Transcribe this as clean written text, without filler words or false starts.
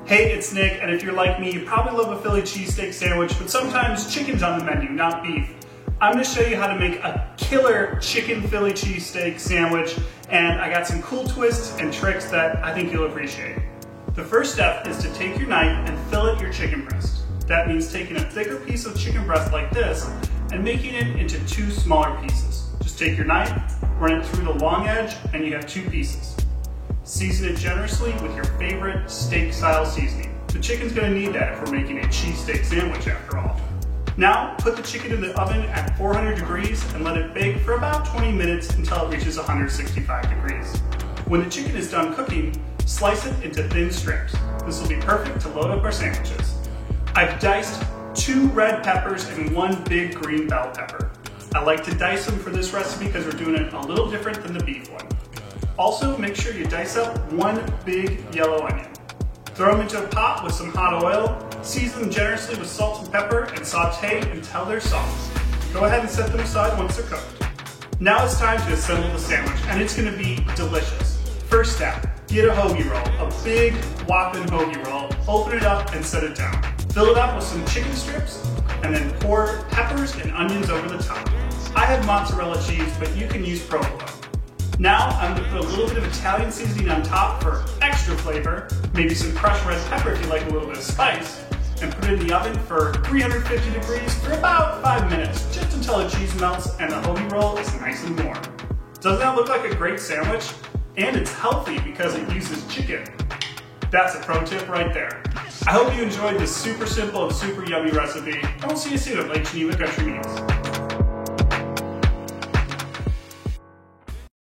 Hey, it's Nick, and if you're like me, you probably love a Philly cheesesteak sandwich, but sometimes chicken's on the menu, not beef. I'm going to show you how to make a killer chicken Philly cheesesteak sandwich, and I got some cool twists and tricks that I think you'll appreciate. The first step is to take your knife and fillet your chicken breast. That means taking a thicker piece of chicken breast like this and making it into two smaller pieces. Just take your knife, run it through the long edge, and you have two pieces. Season it generously with your favorite steak-style seasoning. The chicken's gonna need that if we're making a cheesesteak sandwich after all. Now, put the chicken in the oven at 400 degrees and let it bake for about 20 minutes until it reaches 165 degrees. When the chicken is done cooking, slice it into thin strips. This will be perfect to load up our sandwiches. I've diced 2 red peppers and 1 big green bell pepper. I like to dice them for this recipe because we're doing it a little different than the beef one. Also, make sure you dice up 1 big yellow onion. Throw them into a pot with some hot oil, season them generously with salt and pepper, and saute until they're soft. Go ahead and set them aside once they're cooked. Now it's time to assemble the sandwich, and it's gonna be delicious. First step, get a hoagie roll, a big whopping hoagie roll, open it up and set it down. Fill it up with some chicken strips, and then pour peppers and onions over the top. I have mozzarella cheese, but you can use provolone. Now I'm going to put a little bit of Italian seasoning on top for extra flavor, maybe some crushed red pepper if you like a little bit of spice, and put it in the oven for 350 degrees for about 5 minutes, just until the cheese melts and the hoagie roll is nice and warm. Doesn't that look like a great sandwich? And it's healthy because it uses chicken. That's a pro tip right there. I hope you enjoyed this super simple and super yummy recipe, and we'll see you soon at Lake Geneva Country Meats.